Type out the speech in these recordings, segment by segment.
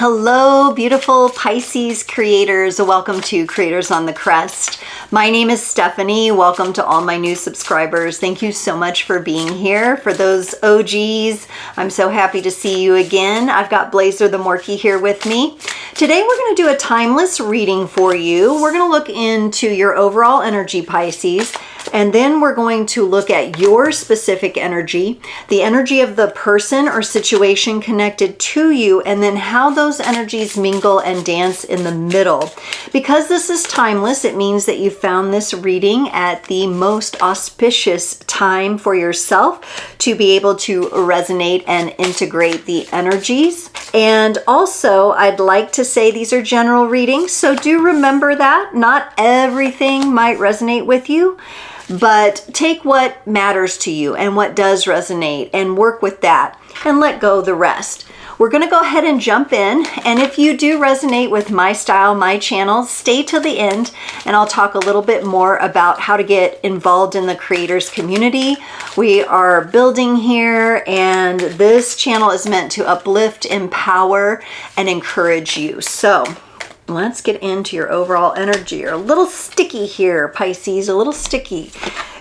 Hello, beautiful Pisces creators. Welcome to Creators on the Crest. My name is Stephanie. Welcome to all my new subscribers. Thank you so much for being here. For those OGs, I'm so happy to see you again. I've got Blazer the Morkie here with me. Today we're going to do a timeless reading for you. We're going to look into your overall energy, Pisces, and then we're going to look at your specific energy, the energy of the person or situation connected to you, and then how those energies mingle and dance in the middle. Because this is timeless, it means that you found this reading at the most auspicious time for yourself to be able to resonate and integrate the energies. And also, I'd like to say these are general readings, so do remember that not everything might resonate with you, but take what matters to you and what does resonate and work with that and let go the rest. We're going to go ahead and jump in, and if you do resonate with my style, my channel, stay till the end and I'll talk a little bit more about how to get involved in the creators community. We are building here, and this channel is meant to uplift, empower, and encourage you. So let's get into your overall energy. You're a little sticky here, Pisces, a little sticky.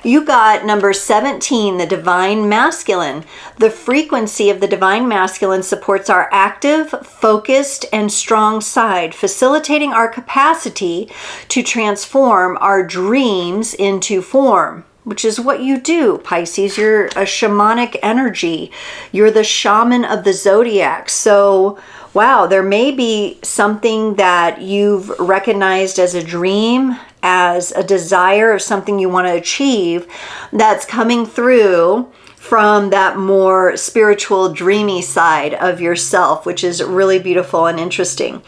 You got number 17, the Divine Masculine. The frequency of the Divine Masculine supports our active, focused, and strong side, facilitating our capacity to transform our dreams into form, which is what you do, Pisces. You're a shamanic energy. You're the shaman of the Zodiac. So wow, there may be something that you've recognized as a dream, as a desire of something you want to achieve that's coming through from that more spiritual, dreamy side of yourself, which is really beautiful and interesting.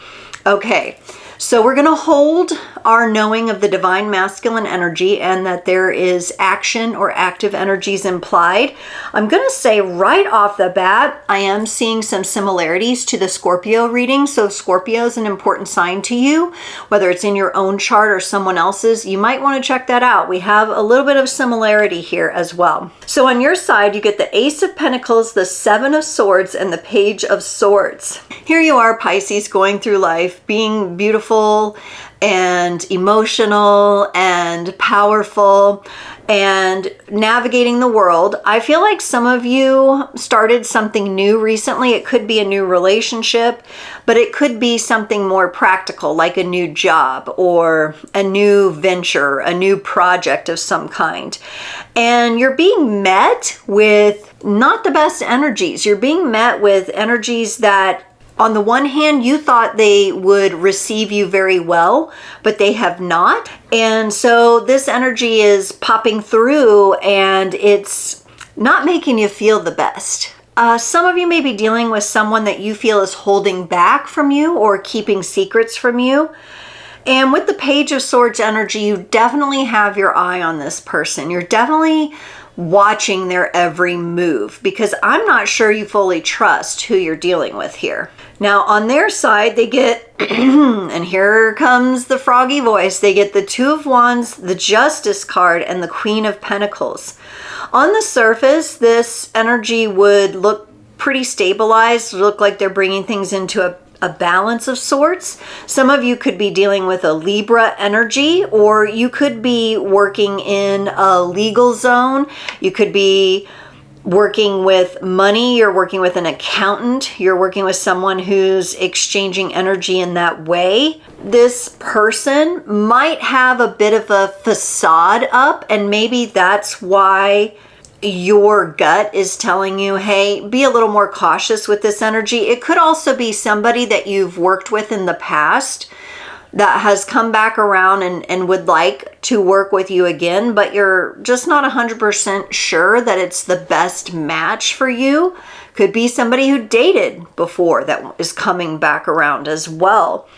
Okay, so we're going to hold our knowing of the Divine Masculine energy and that there is action or active energies implied. I'm going to say right off the bat, I am seeing some similarities to the Scorpio reading. So Scorpio is an important sign to you, whether it's in your own chart or someone else's. You might want to check that out. We have a little bit of similarity here as well. So on your side, you get the Ace of Pentacles, the Seven of Swords, and the Page of Swords. Here you are, Pisces, going through life, being beautiful and emotional and powerful and navigating the world. I feel like some of you started something new recently. It could be a new relationship, but it could be something more practical, like a new job or a new venture, a new project of some kind. And you're being met with not the best energies. You're being met with energies that, on the one hand, you thought they would receive you very well, but they have not. And so this energy is popping through and it's not making you feel the best. Some of you may be dealing with someone that you feel is holding back from you or keeping secrets from you. And with the Page of Swords energy, you definitely have your eye on this person. You're definitely watching their every move because I'm not sure you fully trust who you're dealing with here. Now on their side, they get, and here comes the froggy voice, they get the Two of Wands, the Justice card, and the Queen of Pentacles. On the surface, this energy would look pretty stabilized, look like they're bringing things into a balance of sorts. Some of you could be dealing with a Libra energy, or you could be working in a legal zone. You could be working with money. You're working with an accountant. You're working with someone who's exchanging energy in that way. This person might have a bit of a facade up, and maybe that's why your gut is telling you, hey, be a little more cautious with this energy. It could also be somebody that you've worked with in the past that has come back around and would like to work with you again, but you're just not 100% sure that it's the best match for you. Could be somebody who dated before that is coming back around as well.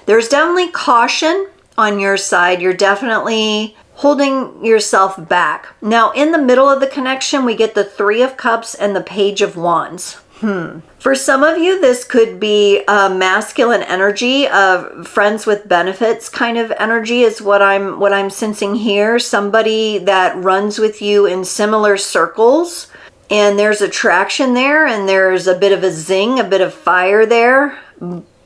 There's definitely caution on your side. You're definitely holding yourself back. Now, in the middle of the connection, we get the Three of Cups and the Page of Wands. For some of you, this could be a masculine energy of friends with benefits kind of energy is what I'm sensing here. Somebody that runs with you in similar circles, and there's attraction there, and there's a bit of a zing, a bit of fire there.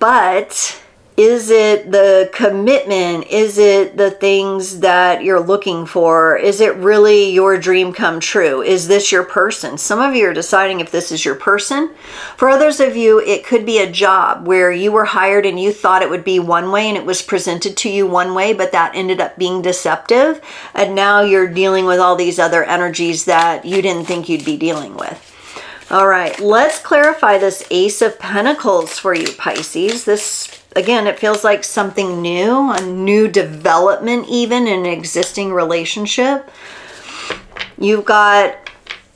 But is it the commitment? Is it the things that you're looking for? Is it really your dream come true? Is this your person? Some of you are deciding if this is your person. For others of you, it could be a job where you were hired and you thought it would be one way and it was presented to you one way, but that ended up being deceptive. And now you're dealing with all these other energies that you didn't think you'd be dealing with. All right, let's clarify this Ace of Pentacles for you, Pisces. This, again, it feels like something new, a new development even in an existing relationship. You've got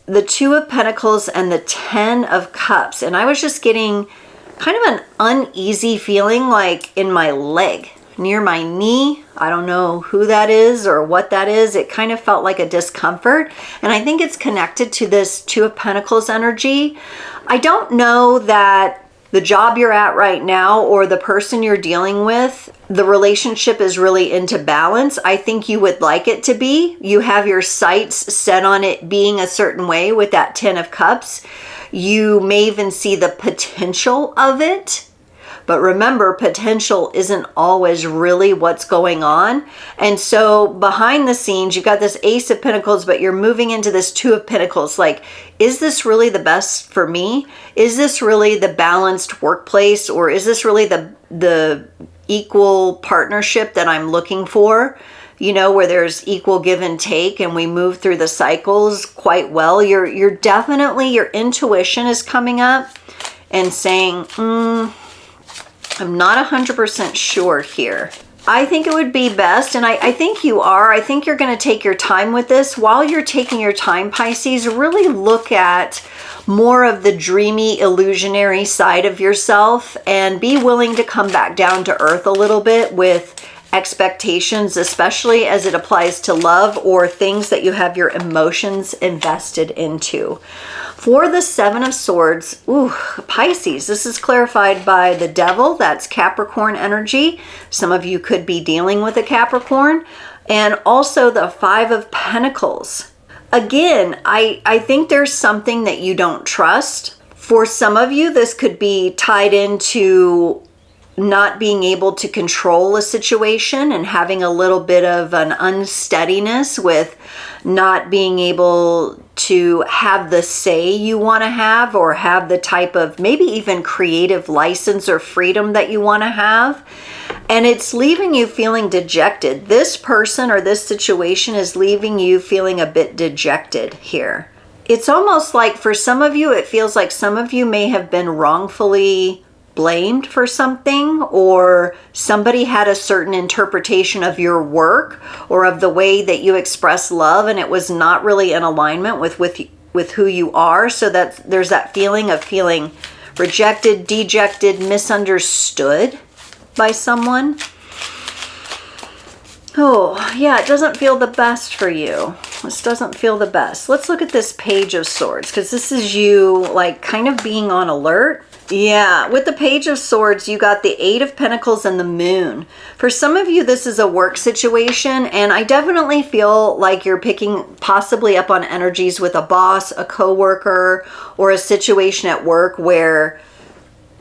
the Two of Pentacles and the Ten of Cups. And I was just getting kind of an uneasy feeling like in my leg, near my knee. I don't know who that is or what that is. It kind of felt like a discomfort. And I think it's connected to this Two of Pentacles energy. I don't know that the job you're at right now or the person you're dealing with, the relationship is really into balance. I think you would like it to be. You have your sights set on it being a certain way with that Ten of Cups. You may even see the potential of it. But remember, potential isn't always really what's going on. And so behind the scenes, you've got this Ace of Pentacles, but you're moving into this Two of Pentacles. Like, is this really the best for me? Is this really the balanced workplace? Or is this really the equal partnership that I'm looking for? You know, where there's equal give and take and we move through the cycles quite well. You're definitely, your intuition is coming up and saying, I'm not 100% sure here. I think it would be best, and I think you are. I think you're going to take your time with this. While you're taking your time, Pisces, really look at more of the dreamy, illusionary side of yourself and be willing to come back down to earth a little bit with expectations, especially as it applies to love or things that you have your emotions invested into. For the Seven of Swords, Pisces, this is clarified by the Devil. That's Capricorn energy. Some of you could be dealing with a Capricorn. And also the Five of Pentacles. Again, I think there's something that you don't trust. For some of you, this could be tied into not being able to control a situation and having a little bit of an unsteadiness with not being able to have the say you want to have or have the type of maybe even creative license or freedom that you want to have. And it's leaving you feeling dejected. This person or this situation is leaving you feeling a bit dejected here. It's almost like for some of you, it feels like some of you may have been wrongfully blamed for something, or somebody had a certain interpretation of your work or of the way that you express love, and it was not really in alignment with who you are. So that there's that feeling of feeling rejected, dejected, misunderstood by someone. Oh, yeah, it doesn't feel the best for you. This doesn't feel the best. Let's look at this Page of Swords, because this is you like kind of being on alert. Yeah, with the Page of Swords, you got the Eight of Pentacles and the Moon. For some of you, this is a work situation, and I definitely feel like you're picking possibly up on energies with a boss, a coworker, or a situation at work where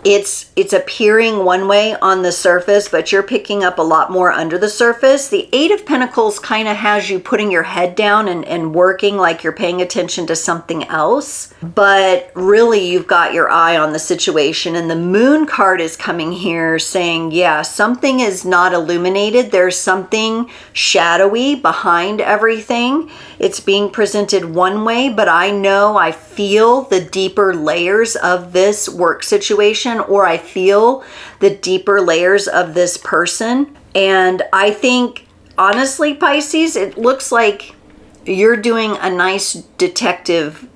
it's appearing one way on the surface, but you're picking up a lot more under the surface. The Eight of Pentacles kind of has you putting your head down and working like you're paying attention to something else. But really, you've got your eye on the situation. And the Moon card is coming here saying, yeah, something is not illuminated. There's something shadowy behind everything. It's being presented one way, but I feel the deeper layers of this work situation, or I feel the deeper layers of this person. And I think, honestly, Pisces, it looks like you're doing a nice detective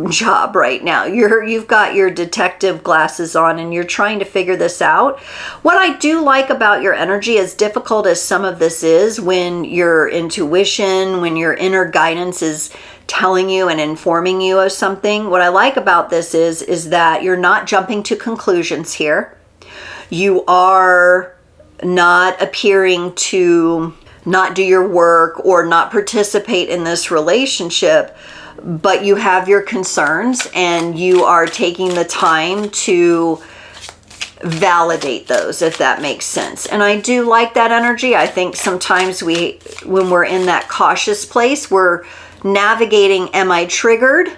job right now. You've got your detective glasses on and you're trying to figure this out. What I do like about your energy, as difficult as some of this is, when your intuition, when your inner guidance is telling you and informing you of something, what I like about this is that you're not jumping to conclusions here. You are not appearing to not do your work or not participate in this relationship, but you have your concerns and you are taking the time to validate those, if that makes sense. And I do like that energy. I think sometimes when we're in that cautious place, we're navigating, am I triggered?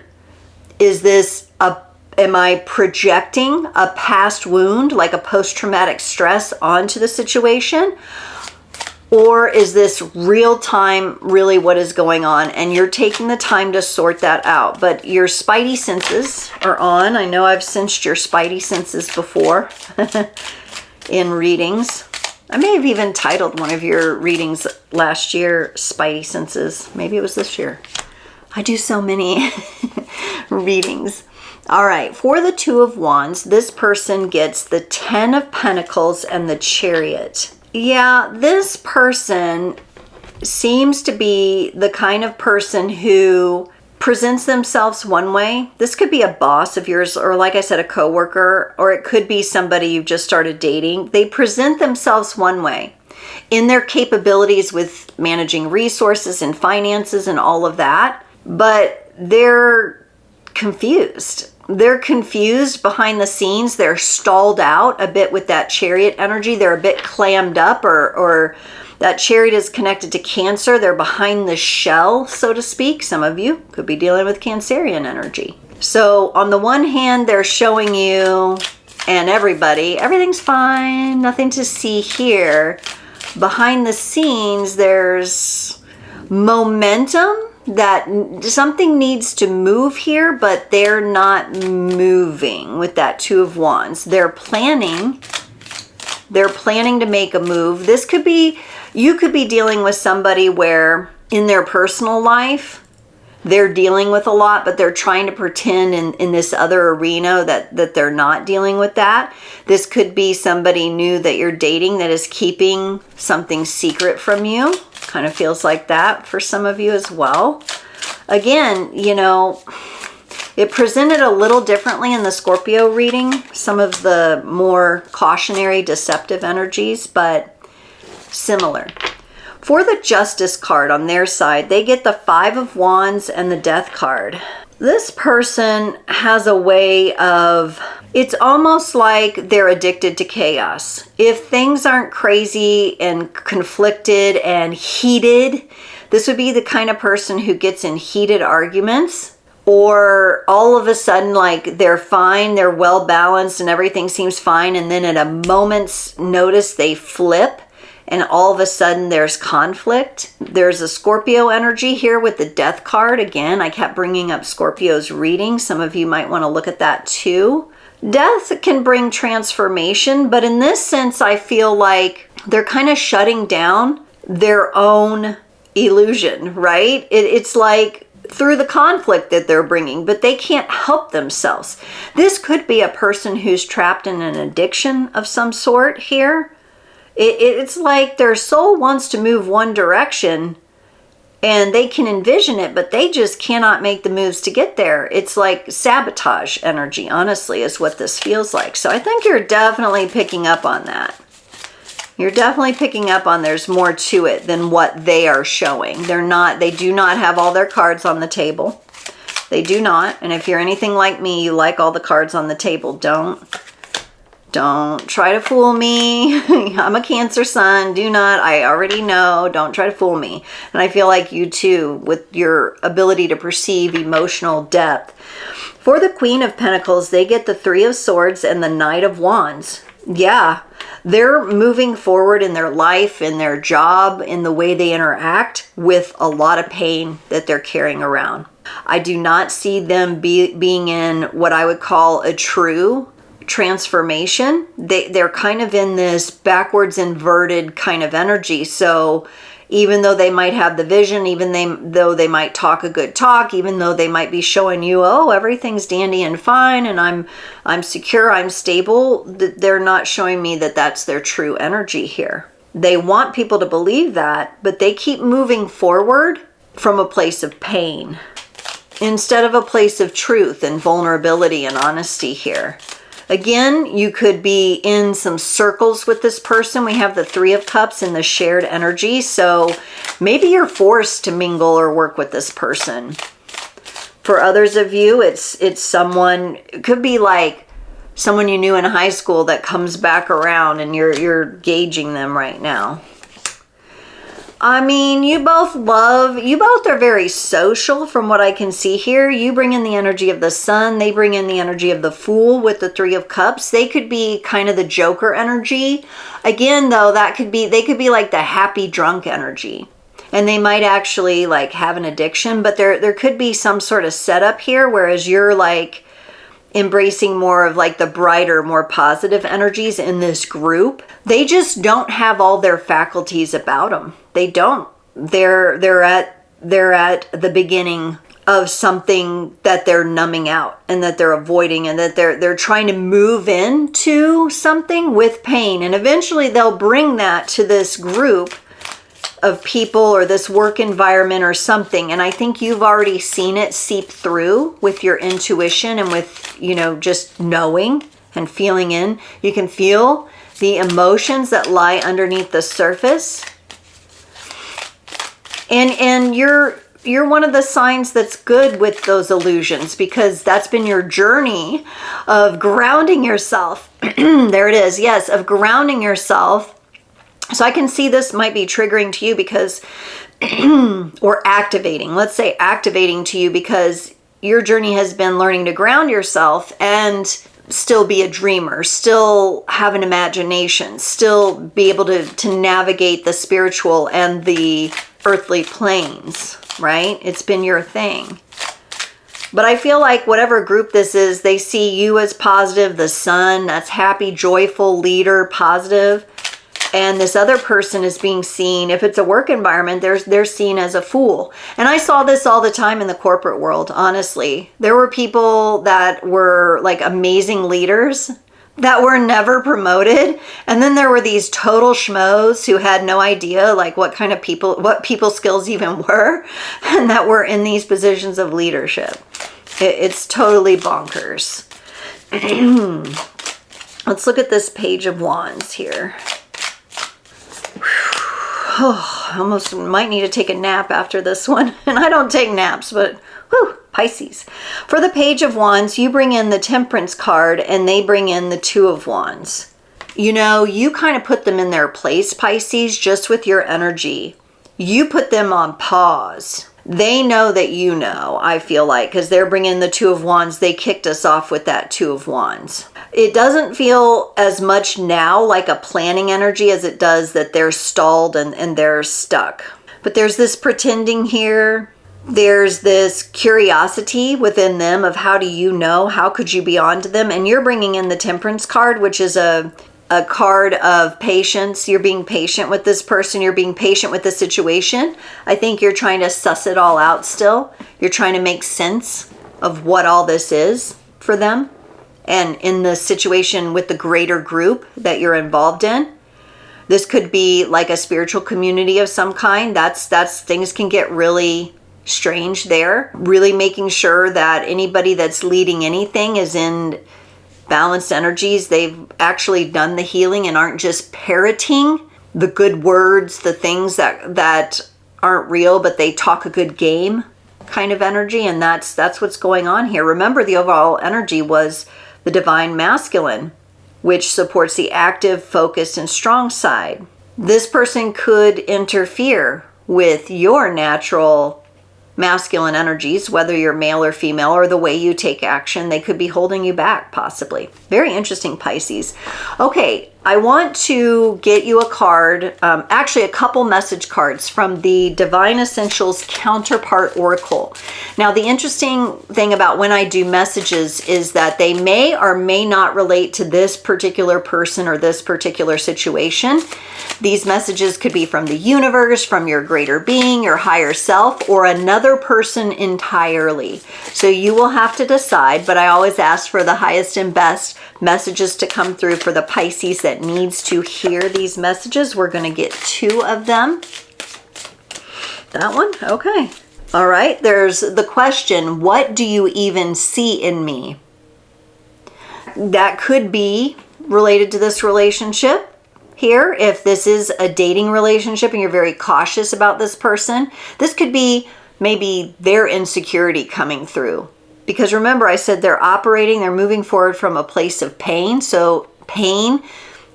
Am I projecting a past wound, like a post-traumatic stress, onto the situation? Or is this real time really what is going on? And you're taking the time to sort that out. But your spidey senses are on. I know I've sensed your spidey senses before in readings. I may have even titled one of your readings last year, Spidey Senses. Maybe it was this year. I do so many readings. All right, for the Two of Wands, this person gets the Ten of Pentacles and the Chariot. Yeah, this person seems to be the kind of person who presents themselves one way. This could be a boss of yours, or like I said, a coworker, or it could be somebody you've just started dating. They present themselves one way in their capabilities with managing resources and finances and all of that, but they're confused. They're confused behind the scenes. They're stalled out a bit with that Chariot energy. They're a bit clammed up, or that Chariot is connected to Cancer. They're behind the shell, so to speak. Some of you could be dealing with Cancerian energy. So on the one hand, they're showing you and everybody, everything's fine, nothing to see here. Behind the scenes, there's momentum that something needs to move here, but they're not moving with that Two of Wands. They're planning to make a move. This could be, you could be dealing with somebody where in their personal life, they're dealing with a lot, but they're trying to pretend in this other arena that they're not dealing with that. This could be somebody new that you're dating that is keeping something secret from you. Kind of feels like that for some of you as well. Again, you know, it presented a little differently in the Scorpio reading, some of the more cautionary, deceptive energies, but similar. For the Justice card on their side, they get the Five of Wands and the Death card. This person has a way of, it's almost like they're addicted to chaos. If things aren't crazy and conflicted and heated, this would be the kind of person who gets in heated arguments, or all of a sudden, like, they're fine, they're well balanced and everything seems fine, and then at a moment's notice they flip and all of a sudden there's conflict. There's a Scorpio energy here with the Death card. Again, I kept bringing up Scorpio's reading. Some of you might want to look at that too. Death can bring transformation, but in this sense, I feel like they're kind of shutting down their own illusion, right? It's like through the conflict that they're bringing, but they can't help themselves. This could be a person who's trapped in an addiction of some sort here. It's like their soul wants to move one direction and they can envision it, but they just cannot make the moves to get there. It's like sabotage energy, honestly, is what this feels like. So I think you're definitely picking up on that. You're definitely picking up on there's more to it than what they are showing. They do not have all their cards on the table. They do not. And if you're anything like me, you like all the cards on the table. Don't try to fool me. I'm a Cancer sun. Do not. I already know. Don't try to fool me. And I feel like you too, with your ability to perceive emotional depth. For the Queen of Pentacles, they get the Three of Swords and the Knight of Wands. Yeah, they're moving forward in their life, in their job, in the way they interact with a lot of pain that they're carrying around. I do not see them being in what I would call a true transformation. They're kind of in this backwards inverted kind of energy. So even though they might have the vision, though they might talk a good talk, even though they might be showing you, oh, everything's dandy and fine and I'm secure, I'm stable, they're not showing me that that's their true energy here. They want people to believe that, but they keep moving forward from a place of pain instead of a place of truth and vulnerability and honesty here. Again, you could be in some circles with this person. We have the Three of Cups and the shared energy. So maybe you're forced to mingle or work with this person. For others of you, it's someone, it could be like someone you knew in high school that comes back around and you're gauging them right now. I mean, you both are very social from what I can see here. You bring in the energy of the Sun. They bring in the energy of the Fool with the Three of Cups. They could be kind of the Joker energy. Again, though, they could be like the happy drunk energy. And they might actually like have an addiction, but there could be some sort of setup here, whereas you're like embracing more of like the brighter, more positive energies in this group. They just don't have all their faculties about them. They don't. They're at the beginning of something that they're numbing out and that they're avoiding, and that they're trying to move into something with pain. And eventually they'll bring that to this group of people or this work environment or something. And I think you've already seen it seep through with your intuition and with, you know, just knowing and feeling in. You can feel the emotions that lie underneath the surface. And you're one of the signs that's good with those illusions, because that's been your journey of grounding yourself. There it is. Yes, of grounding yourself. So I can see this might be triggering to you because, or activating, let's say activating to you, because your journey has been learning to ground yourself and still be a dreamer, still have an imagination, still be able to navigate the spiritual and the earthly planes, right? It's been your thing. But I feel like whatever group this is, they see you as positive, the Sun, that's happy, joyful, leader, positive. And this other person is being seen, if it's a work environment, they're seen as a fool. And I saw this all the time in the corporate world, honestly. There were people that were like amazing leaders that were never promoted. And then there were these total schmoes who had no idea like what people skills even were, and that were in these positions of leadership. It's totally bonkers. Let's look at this Page of Wands here. Oh, I almost might need to take a nap after this one. And I don't take naps, but whew, Pisces. For the Page of Wands, you bring in the Temperance card and they bring in the Two of Wands. You know, you kind of put them in their place, Pisces, just with your energy. You put them on pause. They know that you know, I feel like, because they're bringing the Two of Wands. They kicked us off with that Two of Wands. It doesn't feel as much now like a planning energy as it does that they're stalled and they're stuck. But there's this pretending here. There's this curiosity within them of how do you know? How could you be on to them? And you're bringing in the Temperance card, which is a card of patience. You're being patient with this person. You're being patient with the situation. I think you're trying to suss it all out still. You're trying to make sense of what all this is for them. And in the situation with the greater group that you're involved in. This could be like a spiritual community of some kind. That's things can get really strange there. Really making sure that anybody that's leading anything is in balanced energies. They've actually done the healing and aren't just parroting the good words, the things that aren't real, but they talk a good game kind of energy. And that's what's going on here. Remember, the overall energy was the divine masculine, which supports the active, focused, and strong side. This person could interfere with your natural masculine energies, whether you're male or female, or the way you take action. They could be holding you back, possibly. Very interesting, Pisces. Okay, I want to get you a card, actually a couple message cards from the Divine Essentials Counterpart Oracle. Now, the interesting thing about when I do messages is that they may or may not relate to this particular person or this particular situation. These messages could be from the universe, from your greater being, your higher self, or another person entirely. So you will have to decide, but I always ask for the highest and best messages to come through for the Pisces that needs to hear these messages. We're going to get 2 of them. That one? Okay. All right. There's the question, what do you even see in me? That could be related to this relationship here. If this is a dating relationship and you're very cautious about this person, this could be maybe their insecurity coming through Because remember, I said they're moving forward from a place of pain. So pain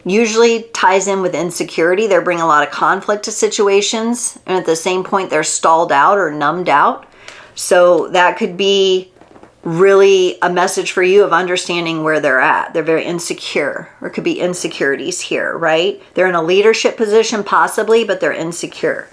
usually ties in with insecurity. They're bringing a lot of conflict to situations. And at the same point, they're stalled out or numbed out. So that could be really a message for you of understanding where they're at. They're very insecure, or it could be insecurities here, right? They're in a leadership position possibly, but they're insecure.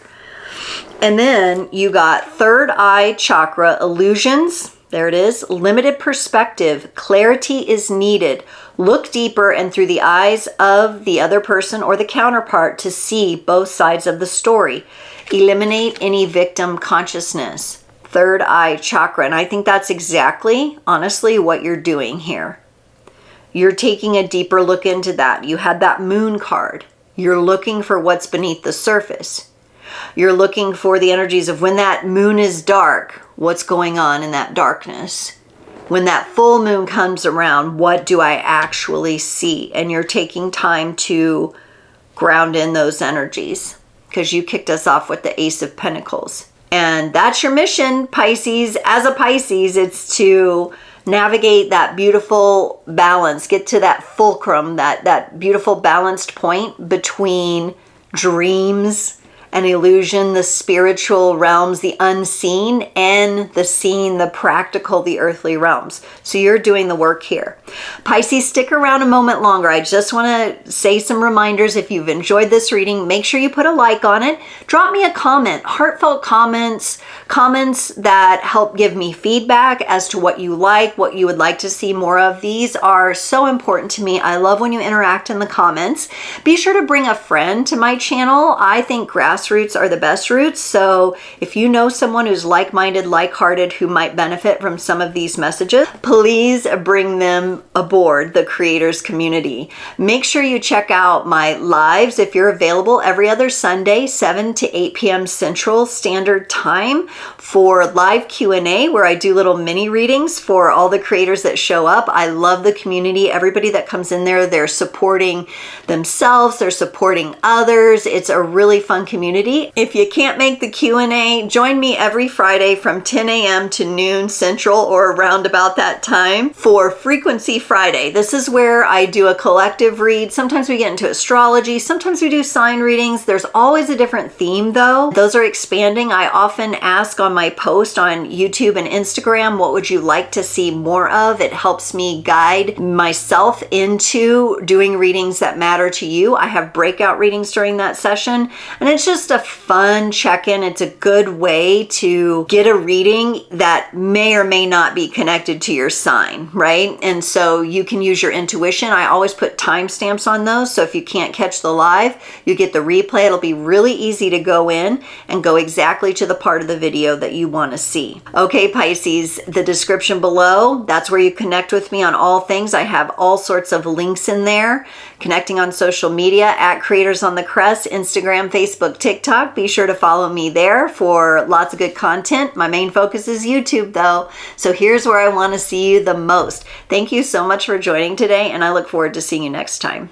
And then you got third eye chakra illusions. There it is. Limited perspective. Clarity is needed. Look deeper and through the eyes of the other person or the counterpart to see both sides of the story. Eliminate any victim consciousness. Third eye chakra. And I think that's exactly, honestly, what you're doing here. You're taking a deeper look into that. You had that moon card. You're looking for what's beneath the surface. You're looking for the energies of when that moon is dark, what's going on in that darkness. When that full moon comes around, what do I actually see? And you're taking time to ground in those energies, because you kicked us off with the Ace of Pentacles. And that's your mission, Pisces. As a Pisces, it's to navigate that beautiful balance, get to that fulcrum, that beautiful balanced point between dreams and illusion, the spiritual realms, the unseen, and the seen, the practical, the earthly realms. So you're doing the work here. Pisces, stick around a moment longer. I just want to say some reminders. If you've enjoyed this reading, make sure you put a like on it. Drop me a comment, heartfelt comments that help give me feedback as to what you like, what you would like to see more of. These are so important to me. I love when you interact in the comments. Be sure to bring a friend to my channel. I think grassroots are the best roots. So if you know someone who's like-minded, like-hearted, who might benefit from some of these messages, please bring them aboard the creators community. Make sure you check out my lives if you're available every other Sunday, 7 to 8 p.m. Central Standard Time, for live Q&A, where I do little mini readings for all the creators that show up. I love the community. Everybody that comes in there, they're supporting themselves, they're supporting others. It's a really fun community. If you can't make the Q&A, join me every Friday from 10 a.m. to noon Central, or around about that time, for Frequency Friday. This is where I do a collective read. Sometimes we get into astrology, sometimes we do sign readings. There's always a different theme though. Those are expanding. I often ask on my post on YouTube and Instagram, what would you like to see more of? It helps me guide myself into doing readings that matter to you. I have breakout readings during that session, and it's just a fun check-in. It's a good way to get a reading that may or may not be connected to your sign, right? And so you can use your intuition. I always put timestamps on those, so if you can't catch the live, you get the replay. It'll be really easy to go in and go exactly to the part of the video that you want to see. Okay, Pisces, the description below, that's where you connect with me on all things. I have all sorts of links in there. Connecting on social media at Creators on the Crest, Instagram, Facebook, TikTok. Be sure to follow me there for lots of good content. My main focus is YouTube though, so here's where I want to see you the most. Thank you so much for joining today, and I look forward to seeing you next time.